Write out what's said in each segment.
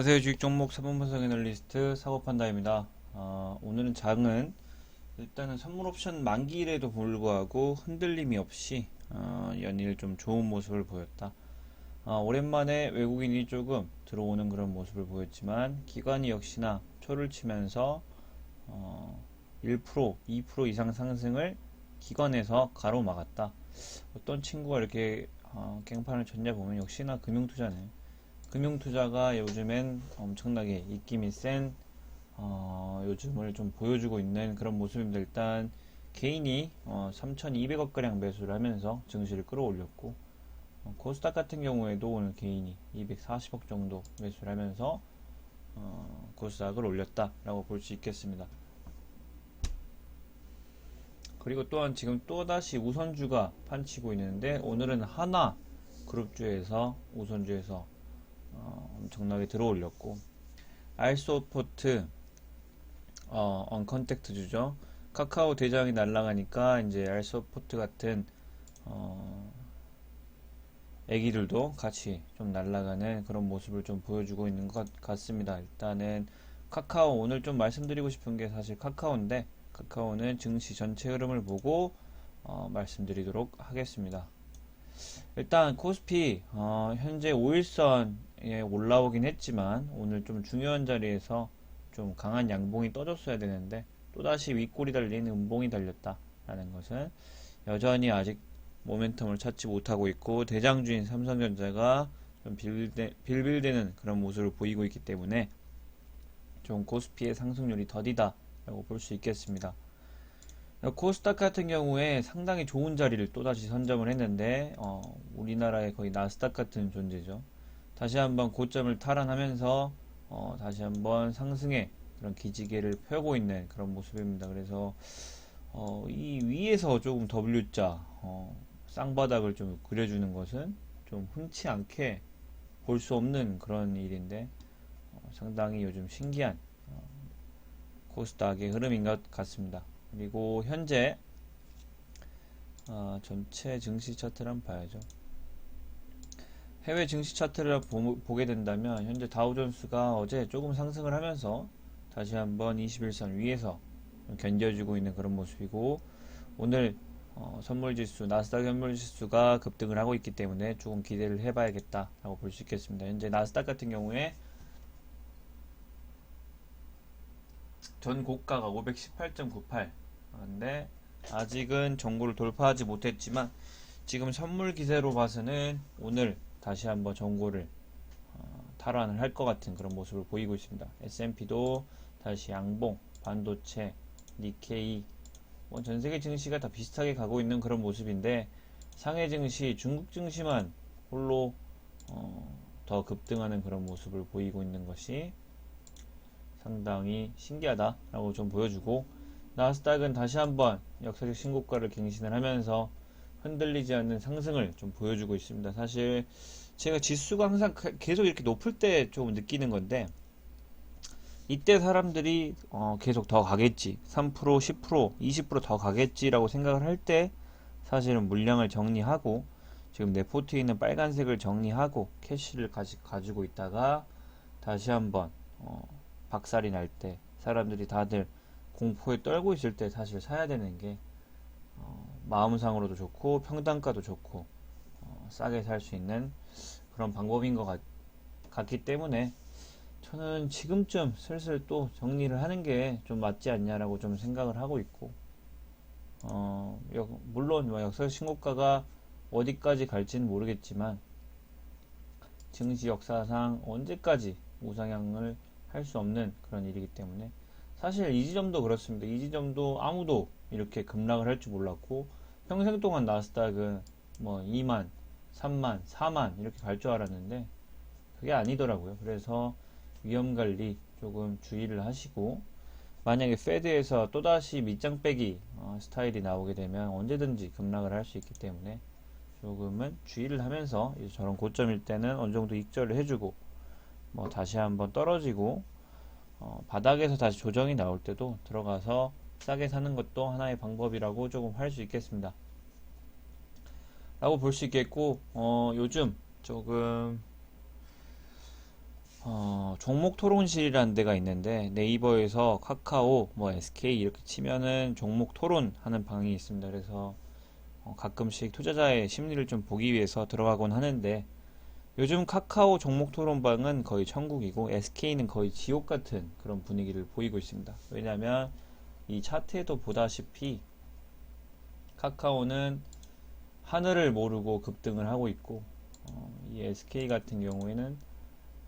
안녕하세요. 주식 종목 사본 분석 애널리스트 사고판다입니다. 오늘은 장은 일단은 선물 옵션 만기일에도 불구하고 흔들림이 없이 연일 좀 좋은 모습을 보였다. 오랜만에 외국인이 조금 들어오는 그런 모습을 보였지만 기관이 역시나 초를 치면서 1%, 2% 이상 상승을 기관에서 가로막았다. 어떤 친구가 이렇게 갱판을 쳤냐 보면 역시나 금융투자네. 금융투자가 요즘엔 엄청나게 입김이 센 요즘을 좀 보여주고 있는 그런 모습입니다. 일단 개인이 3,200억 가량 매수를 하면서 증시를 끌어올렸고, 코스닥 같은 경우에도 오늘 개인이 240억 정도 매수를 하면서 코스닥을 올렸다라고 볼 수 있겠습니다. 그리고 또한 지금 또다시 우선주가 판치고 있는데, 오늘은 하나 그룹주에서 우선주에서 엄청나게 들어올렸고, 알소포트 언컨택트 주죠. 카카오 대장이 날아가니까 이제 알소포트 같은 어, 애기들도 같이 좀 날아가는 그런 모습을 좀 보여주고 있는 것 같습니다. 일단은 카카오 오늘 좀 말씀드리고 싶은 게 사실 카카오인데, 카카오는 증시 전체 흐름을 보고 말씀드리도록 하겠습니다. 일단 코스피 현재 5일선에 올라오긴 했지만 오늘 좀 중요한 자리에서 좀 강한 양봉이 떠줬어야 되는데 또다시 윗골이 달린 음봉이 달렸다라는 것은 여전히 아직 모멘텀을 찾지 못하고 있고, 대장주인 삼성전자가 좀 빌빌대는 그런 모습을 보이고 있기 때문에 좀 코스피의 상승률이 더디다라고 볼 수 있겠습니다. 코스닥 같은 경우에 상당히 좋은 자리를 또다시 선점을 했는데 우리나라의 거의 나스닥 같은 존재죠. 다시 한번 고점을 탈환하면서 다시 한번 상승의 그런 기지개를 펴고 있는 그런 모습입니다. 그래서 이 위에서 조금 W자 쌍바닥을 좀 그려주는 것은 좀 흔치 않게 볼 수 없는 그런 일인데 상당히 요즘 신기한 코스닥의 흐름인 것 같습니다. 그리고 현재 전체 증시 차트를 한번 봐야죠. 해외 증시 차트를 보게 된다면 현재 다우존스가 어제 조금 상승을 하면서 다시 한번 21선 위에서 견뎌주고 있는 그런 모습이고, 오늘 선물지수 나스닥 선물지수가 급등을 하고 있기 때문에 조금 기대를 해봐야겠다라고 볼 수 있겠습니다. 현재 나스닥 같은 경우에 전 고가가 518.98, 근데 아직은 정고를 돌파하지 못했지만 지금 선물 기세로 봐서는 오늘 다시 한번 정고를 탈환을 할 것 같은 그런 모습을 보이고 있습니다. S&P도 다시 양봉, 반도체, 니케이, 전 세계 증시가 다 비슷하게 가고 있는 그런 모습인데, 상해 증시, 중국 증시만 홀로 더 급등하는 그런 모습을 보이고 있는 것이 상당히 신기하다라고 좀 보여주고, 나스닥은 다시 한번 역사적 신고가를 갱신을 하면서 흔들리지 않는 상승을 좀 보여주고 있습니다. 사실 제가 지수가 항상 계속 이렇게 높을 때 좀 느끼는 건데, 이때 사람들이 계속 더 가겠지, 3%, 10%, 20%더 가겠지라고 생각을 할 때 사실은 물량을 정리하고 지금 내 포트에 있는 빨간색을 정리하고 캐시를 가지고 있다가 다시 한번 박살이 날 때, 사람들이 다들 공포에 떨고 있을 때 사실 사야 되는 게 마음상으로도 좋고 평단가도 좋고 싸게 살 수 있는 그런 방법인 것 같기 때문에 저는 지금쯤 슬슬 또 정리를 하는 게 좀 맞지 않냐라고 좀 생각을 하고 있고, 물론 뭐 역사적 신고가가 어디까지 갈지는 모르겠지만 증시 역사상 언제까지 우상향을 할 수 없는 그런 일이기 때문에, 사실 이 지점도 그렇습니다. 이 지점도 아무도 이렇게 급락을 할 줄 몰랐고 평생 동안 나스닥은 뭐 2만, 3만, 4만 이렇게 갈 줄 알았는데 그게 아니더라고요. 그래서 위험관리 조금 주의를 하시고, 만약에 페드에서 또다시 밑장 빼기 스타일이 나오게 되면 언제든지 급락을 할 수 있기 때문에 조금은 주의를 하면서 저런 고점일 때는 어느 정도 익절을 해주고, 뭐 다시 한번 떨어지고 바닥에서 다시 조정이 나올 때도 들어가서 싸게 사는 것도 하나의 방법이라고 조금 할 수 있겠습니다. 라고 볼 수 있겠고, 요즘 조금 종목 토론실이라는 데가 있는데 네이버에서 카카오, 뭐 SK 이렇게 치면은 종목 토론하는 방이 있습니다. 그래서 가끔씩 투자자의 심리를 좀 보기 위해서 들어가곤 하는데 요즘 카카오 종목 토론방은 거의 천국이고 SK는 거의 지옥 같은 그런 분위기를 보이고 있습니다. 왜냐하면 이 차트에도 보다시피 카카오는 하늘을 모르고 급등을 하고 있고 이 SK 같은 경우에는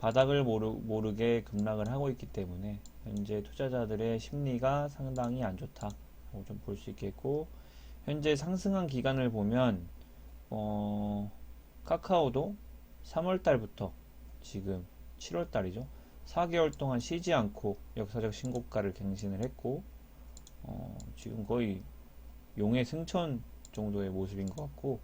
바닥을 모르게 급락을 하고 있기 때문에 현재 투자자들의 심리가 상당히 안 좋다고 좀 볼 수 있겠고 현재 상승한 기간을 보면 카카오도 3월 달부터 지금 7월 달이죠. 4개월 동안 쉬지 않고 역사적 신고가를 갱신을 했고 지금 거의 용의 승천 정도의 모습인 것 같고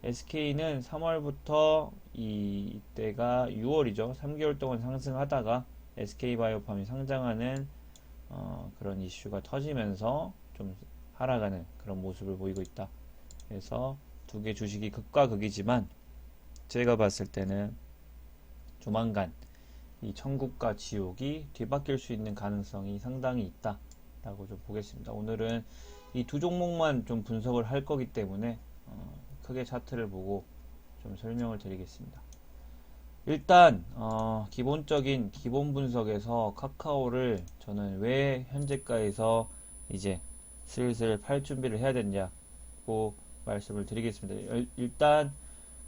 SK는 3월부터 이때가 6월이죠. 3개월 동안 상승하다가 SK바이오팜이 상장하는 그런 이슈가 터지면서 좀 하락하는 그런 모습을 보이고 있다. 그래서 두 개 주식이 극과 극이지만 제가 봤을 때는 조만간 이 천국과 지옥이 뒤바뀔 수 있는 가능성이 상당히 있다라고 좀 보겠습니다. 오늘은 이 두 종목만 좀 분석을 할 거기 때문에 크게 차트를 보고 좀 설명을 드리겠습니다. 일단 기본적인 기본 분석에서 카카오를 저는 왜 현재가에서 이제 슬슬 팔 준비를 해야 되냐고 말씀을 드리겠습니다. 일단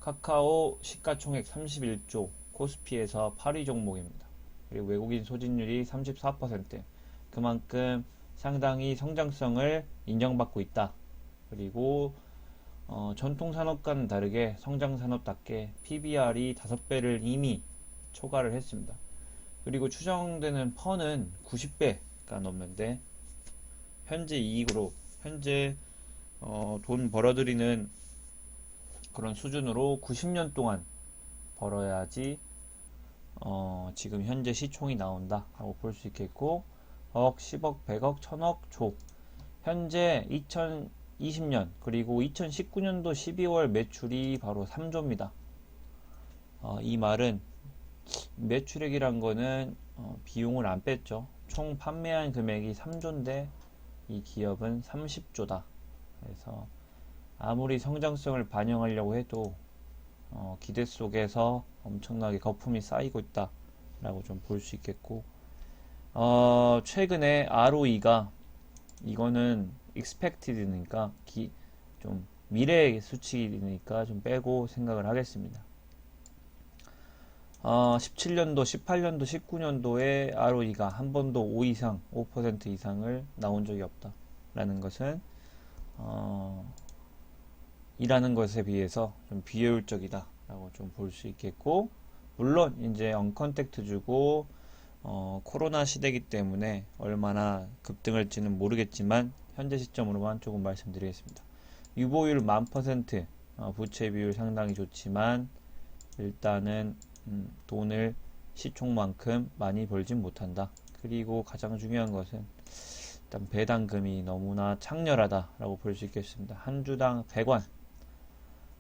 카카오 시가총액 31조 코스피에서 8위 종목입니다. 그리고 외국인 소진율이 34%, 그만큼 상당히 성장성을 인정받고 있다. 그리고 전통 산업과는 다르게 성장 산업답게 PBR이 5배를 이미 초과를 했습니다. 그리고 추정되는 펀은 90배가 넘는데 현재 이익으로 현재 돈 벌어들이는 그런 수준으로 90년 동안 벌어야지 지금 현재 시총이 나온다 라고 볼 수 있겠고 억, 10억, 100억, 1000억, 조 현재 2020년 그리고 2019년도 12월 매출이 바로 3조입니다. 이 말은 매출액이란 거는 비용을 안 뺐죠. 총 판매한 금액이 3조인데 이 기업은 30조다. 그래서 아무리 성장성을 반영하려고 해도 기대 속에서 엄청나게 거품이 쌓이고 있다 라고 좀 볼 수 있겠고 최근에 ROE가 이거는 expected니까 좀 미래의 수치니까 좀 빼고 생각을 하겠습니다. 17년도, 18년도, 19년도에 ROE가 한 번도 5 이상, 5% 이상을 나온 적이 없다 라는 것은 일하는 것에 비해서 좀 비효율적이다 라고 좀 볼 수 있겠고 물론 이제 언컨택트 주고 코로나 시대이기 때문에 얼마나 급등할지는 모르겠지만 현재 시점으로만 조금 말씀드리겠습니다. 유보율 1000%, 부채 비율 상당히 좋지만 일단은 돈을 시총만큼 많이 벌진 못한다. 그리고 가장 중요한 것은 일단 배당금이 너무나 창렬하다라고 볼 수 있겠습니다. 한 주당 100원.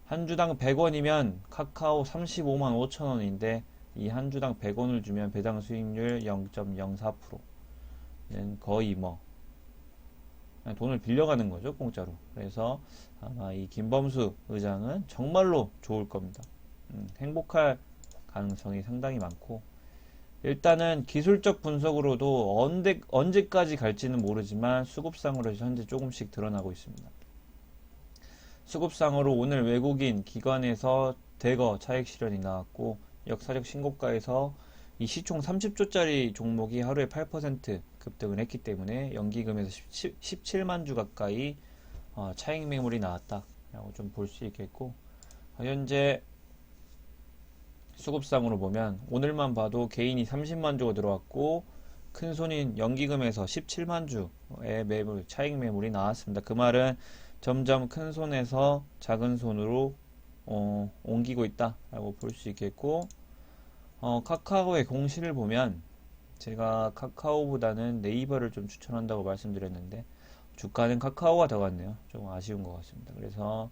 한 주당 100원이면 카카오 35만 5천원인데 이 한 주당 100원을 주면 배당 수익률 0.04%는 거의 뭐 그냥 돈을 빌려가는 거죠, 공짜로. 그래서 아마 이 김범수 의장은 정말로 좋을 겁니다. 행복할 가능성이 상당히 많고 일단은 기술적 분석으로도 언제까지 갈지는 모르지만 수급상으로 현재 조금씩 드러나고 있습니다. 수급상으로 오늘 외국인 기관에서 대거 차익 실현이 나왔고 역사적 신고가에서 이 시총 30조짜리 종목이 하루에 8% 급등을 했기 때문에 연기금에서 17만 주 가까이 차익 매물이 나왔다라고 좀 볼 수 있겠고 현재 수급상으로 보면 오늘만 봐도 개인이 30만 주가 들어왔고 큰손인 연기금에서 17만 주의 매물, 차익 매물이 나왔습니다. 그 말은 점점 큰 손에서 작은 손으로 옮기고 있다라고 볼 수 있겠고 카카오의 공시를 보면 제가 카카오보다는 네이버를 좀 추천한다고 말씀드렸는데 주가는 카카오가 더 같네요. 좀 아쉬운 것 같습니다. 그래서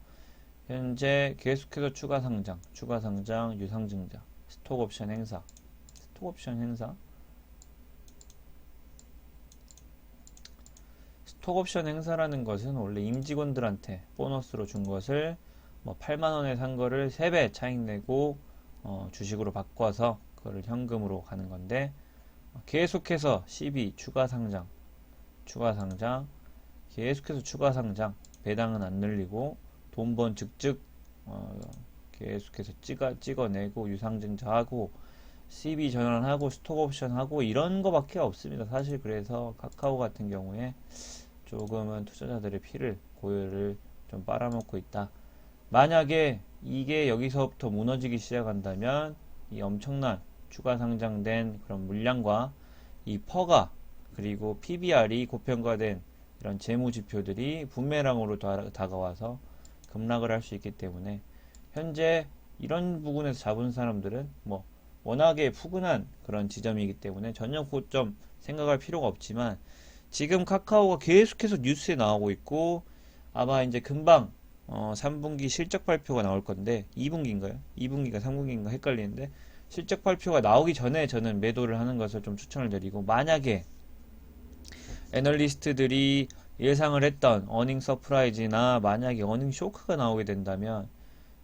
현재 계속해서 추가 상장, 유상증자, 스톡옵션 행사, 스톡옵션 행사. 스톡옵션 행사라는 것은 원래 임직원들한테 보너스로 준 것을 뭐 8만원에 산 거를 3배 차익 내고 주식으로 바꿔서 그거를 현금으로 가는 건데, 계속해서 12 추가 상장, 계속해서 추가 상장, 배당은 안 늘리고 돈 번 즉즉 계속해서 찍어내고 유상증자하고 CB 전환하고 스톡옵션하고 이런 거밖에 없습니다. 사실 그래서 카카오 같은 경우에 조금은 투자자들의 피를 고열을 좀 빨아먹고 있다. 만약에 이게 여기서부터 무너지기 시작한다면 이 엄청난 추가 상장된 그런 물량과 이 퍼가 그리고 PBR이 고평가된 이런 재무 지표들이 부메랑으로 다가와서 급락을 할 수 있기 때문에, 현재 이런 부분에서 잡은 사람들은 뭐 워낙에 푸근한 그런 지점이기 때문에 전혀 고점 생각할 필요가 없지만, 지금 카카오가 계속해서 뉴스에 나오고 있고 아마 이제 금방 3분기 실적 발표가 나올 건데, 2분기인가요? 2분기가 3분기인가 헷갈리는데, 실적 발표가 나오기 전에 저는 매도를 하는 것을 좀 추천을 드리고, 만약에 애널리스트들이 예상을 했던 어닝 서프라이즈나 만약에 어닝 쇼크가 나오게 된다면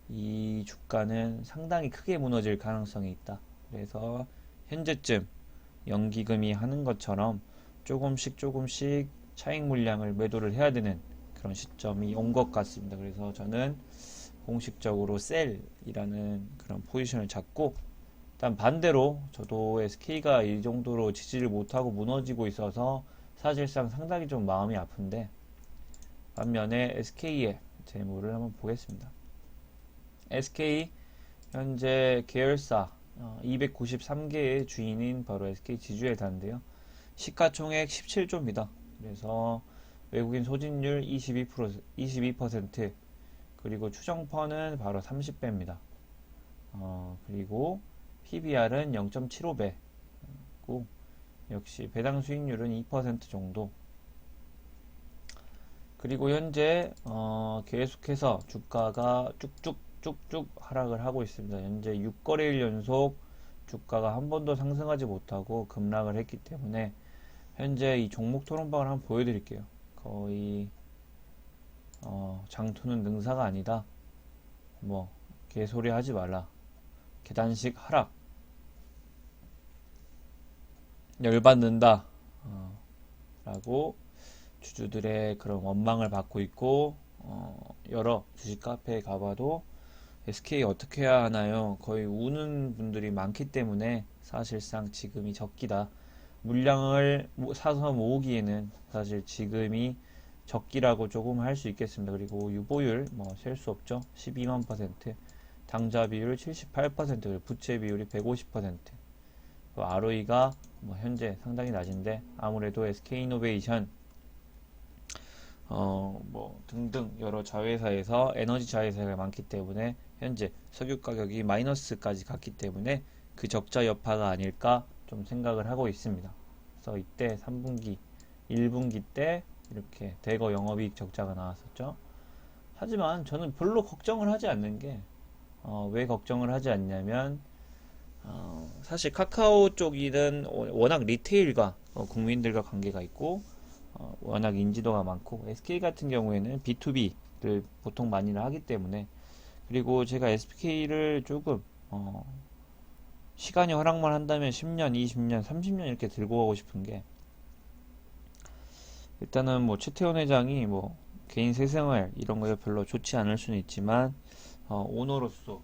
이 주가는 상당히 크게 무너질 가능성이 있다. 그래서 현재쯤 연기금이 하는 것처럼 조금씩 차익 물량을 매도를 해야 되는 그런 시점이 온 것 같습니다. 그래서 저는 공식적으로 셀이라는 그런 포지션을 잡고, 일단 반대로 저도 SK가 이 정도로 지지를 못하고 무너지고 있어서 사실상 상당히 좀 마음이 아픈데, 반면에 SK의 재무를 한번 보겠습니다. SK 현재 계열사 293개의 주인인 바로 SK 지주회사인데요. 시가총액 17조입니다. 그래서 외국인 소진율 22%, 그리고 추정퍼는 바로 30배입니다. 그리고 PBR은 0.75배고, 역시 배당 수익률은 2% 정도. 그리고 현재 계속해서 주가가 쭉쭉 하락을 하고 있습니다. 현재 6거래일 연속 주가가 한 번도 상승하지 못하고 급락을 했기 때문에, 현재 이 종목 토론방을 한번 보여드릴게요. 거의 장투는 능사가 아니다, 뭐 개소리 하지 말라, 계단식 하락, 열받는다 라고 주주들의 그런 원망을 받고 있고, 여러 주식 카페에 가봐도 SK 어떻게 해야 하나요? 거의 우는 분들이 많기 때문에 사실상 지금이 적기다. 물량을 사서 모으기에는 사실 지금이 적기라고 조금 할 수 있겠습니다. 그리고 유보율 뭐 셀 수 없죠. 12만 %, 당좌 비율 78%, 부채 비율이 150%, ROE가 뭐 현재 상당히 낮은데, 아무래도 SK이노베이션 뭐 등등 여러 자회사에서 에너지 자회사가 많기 때문에 현재 석유 가격이 마이너스까지 갔기 때문에 그 적자 여파가 아닐까 좀 생각을 하고 있습니다. 그래서 이때 3분기, 1분기 때 이렇게 대거 영업이익 적자가 나왔었죠. 하지만 저는 별로 걱정을 하지 않는 게, 왜 걱정을 하지 않냐면, 사실 카카오 쪽이는 워낙 리테일과 국민들과 관계가 있고 워낙 인지도가 많고, SK 같은 경우에는 B2B를 보통 많이 하기 때문에, 그리고 제가 SK를 조금 시간이 허락만 한다면 10년, 20년, 30년 이렇게 들고 가고 싶은 게, 일단은 뭐 최태원 회장이 뭐 개인 세생활 이런 거에 별로 좋지 않을 수는 있지만, 오너로서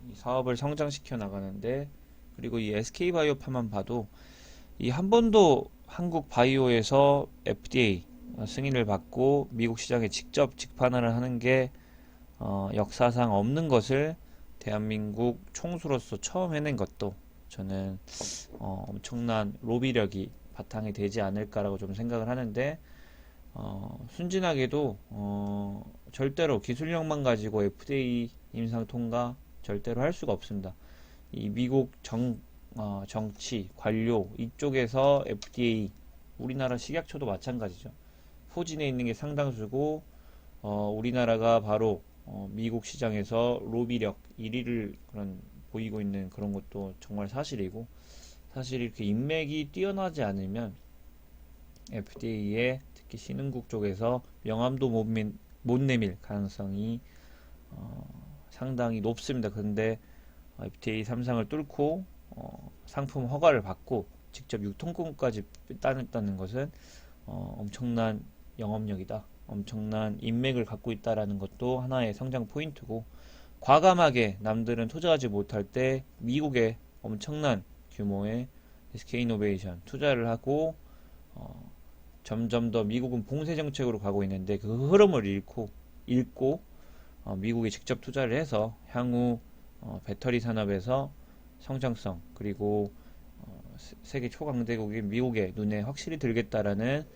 이 사업을 성장시켜 나가는데, 그리고 이 SK바이오파만 봐도 이 한 번도 한국 바이오에서 FDA 승인을 받고 미국 시장에 직접 직판을 하는 게 역사상 없는 것을 대한민국 총수로서 처음 해낸 것도 저는 엄청난 로비력이 바탕이 되지 않을까라고 좀 생각을 하는데, 순진하게도 절대로 기술력만 가지고 FDA 임상 통과 절대로 할 수가 없습니다. 이 미국 정치, 관료 이쪽에서 FDA, 우리나라 식약처도 마찬가지죠. 포진해 있는 게 상당수고, 우리나라가 바로 미국 시장에서 로비력 1위를 그런 보이고 있는 그런 것도 정말 사실이고, 사실 이렇게 인맥이 뛰어나지 않으면 FDA에 특히 신흥국 쪽에서 명함도 못 내밀 가능성이 상당히 높습니다. 그런데 FTA 3상을 뚫고 상품 허가를 받고 직접 유통권까지 따냈다는 것은 엄청난 영업력이다. 엄청난 인맥을 갖고 있다라는 것도 하나의 성장 포인트고, 과감하게 남들은 투자하지 못할 때 미국에 엄청난 규모의 SK이노베이션 투자를 하고 점점 더 미국은 봉쇄 정책으로 가고 있는데 그 흐름을 읽고 미국에 직접 투자를 해서 향후 배터리 산업에서 성장성, 그리고 세계 초강대국인 미국의 눈에 확실히 들겠다라는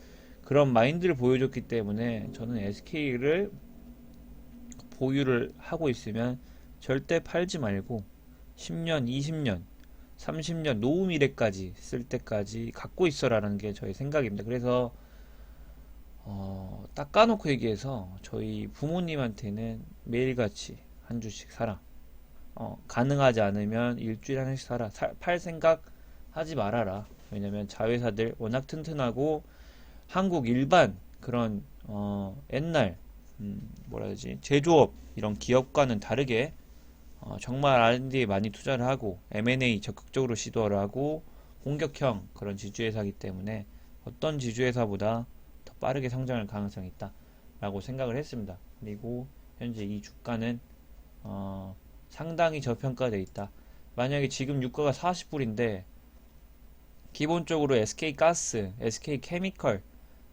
그런 마인드를 보여줬기 때문에 저는 SK를 보유를 하고 있으면 절대 팔지 말고 10년, 20년, 30년 노후 미래까지 쓸 때까지 갖고 있어라는 게 저의 생각입니다. 그래서 딱 까놓고 얘기해서 저희 부모님한테는 매일같이 한 주씩 사라. 가능하지 않으면 일주일에 하나씩 사라. 팔 생각 하지 말아라. 왜냐면 자회사들 워낙 튼튼하고 한국 일반 그런 옛날 뭐라 해야지 제조업 이런 기업과는 다르게 정말 R&D에 많이 투자를 하고 M&A 적극적으로 시도를 하고 공격형 그런 지주회사이기 때문에 어떤 지주회사보다 더 빠르게 성장할 가능성이 있다 라고 생각을 했습니다. 그리고 현재 이 주가는 상당히 저평가되어 있다. 만약에 지금 유가가 40불인데 기본적으로 SK가스, SK케미컬,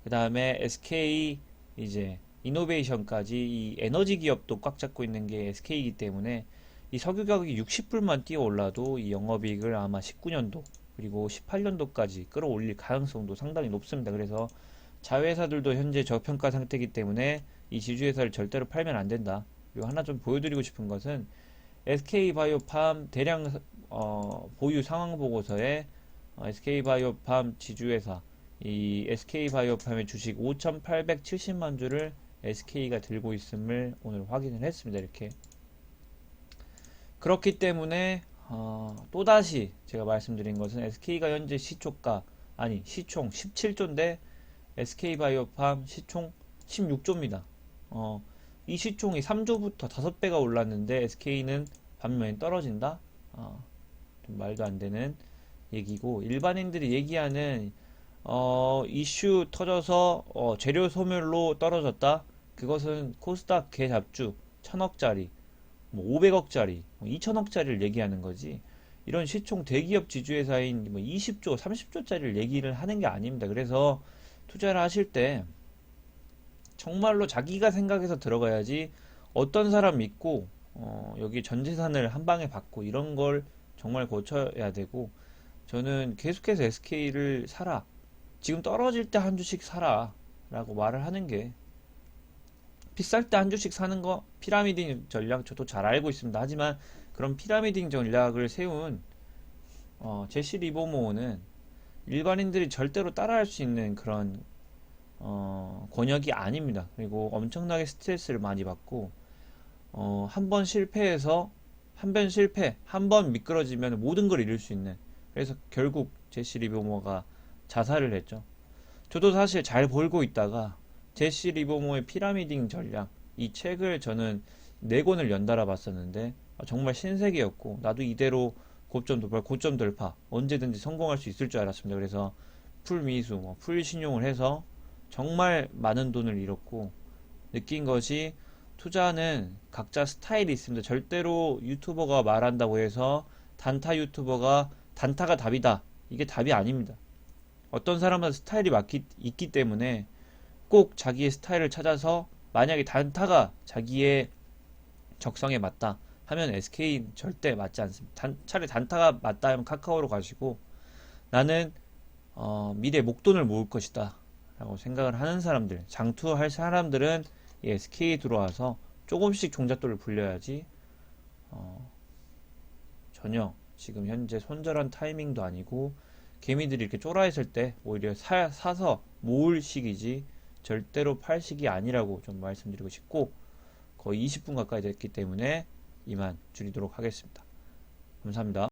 그 다음에 SK 이제 이노베이션까지 이 에너지 기업도 꽉 잡고 있는 게 SK이기 때문에 이 석유 가격이 60불만 뛰어 올라도 이 영업이익을 아마 19년도 그리고 18년도까지 끌어올릴 가능성도 상당히 높습니다. 그래서 자회사들도 현재 저평가 상태이기 때문에 이 지주회사를 절대로 팔면 안 된다. 그리고 하나 좀 보여드리고 싶은 것은 SK바이오팜 대량 보유 상황 보고서에 SK바이오팜 지주회사 이 SK바이오팜의 주식 5,870만 주를 SK가 들고 있음을 오늘 확인을 했습니다. 이렇게 그렇기 때문에 또다시 제가 말씀드린 것은 SK가 현재 시총 17조인데 SK바이오팜 시총 16조입니다. 이 시총이 3조부터 5배가 올랐는데 SK는 반면에 떨어진다? 좀 말도 안 되는 얘기고, 일반인들이 얘기하는 이슈 터져서 재료 소멸로 떨어졌다? 그것은 코스닥 개잡주 1000억짜리, 뭐 500억짜리, 2000억짜리를 얘기하는 거지. 이런 시총 대기업 지주회사인 뭐 20조, 30조짜리를 얘기를 하는 게 아닙니다. 그래서 투자를 하실 때 정말로 자기가 생각해서 들어가야지, 어떤 사람 믿고 여기 전 재산을 한 방에 받고 이런 걸 정말 고쳐야 되고, 저는 계속해서 SK를 사라, 지금 떨어질 때 한 주씩 사라 라고 말을 하는 게, 비쌀 때 한 주씩 사는 거 피라미딩 전략 저도 잘 알고 있습니다. 하지만 그런 피라미딩 전략을 세운 제시 리버모어는 일반인들이 절대로 따라할 수 있는 그런 권역이 아닙니다. 그리고 엄청나게 스트레스를 많이 받고 한 번 실패해서 한 번 미끄러지면 모든 걸 잃을 수 있는, 그래서 결국 제시 리버모어가 자살을 했죠. 저도 사실 잘 벌고 있다가 제시 리버모어의 피라미딩 전략 이 책을 저는 4권을 연달아 봤었는데 정말 신세계였고, 나도 이대로 고점 돌파, 고점 돌파 언제든지 성공할 수 있을 줄 알았습니다. 그래서 풀 미수, 풀 신용을 해서 정말 많은 돈을 잃었고, 느낀 것이 투자는 각자 스타일이 있습니다. 절대로 유튜버가 말한다고 해서 단타 유튜버가 단타가 답이다, 이게 답이 아닙니다. 어떤 사람은 스타일이 있기 때문에 꼭 자기의 스타일을 찾아서, 만약에 단타가 자기의 적성에 맞다 하면 SK 절대 맞지 않습니다. 차라리 단타가 맞다 하면 카카오로 가시고, 나는 미래 목돈을 모을 것이다 라고 생각을 하는 사람들, 장투할 사람들은 이 SK에 들어와서 조금씩 종잣돈을 불려야지 전혀 지금 현재 손절한 타이밍도 아니고, 개미들이 이렇게 쫄아 있을 때 오히려 사서 모을 시기지 절대로 팔 시기 아니라고 좀 말씀드리고 싶고, 거의 20분 가까이 됐기 때문에 이만 줄이도록 하겠습니다. 감사합니다.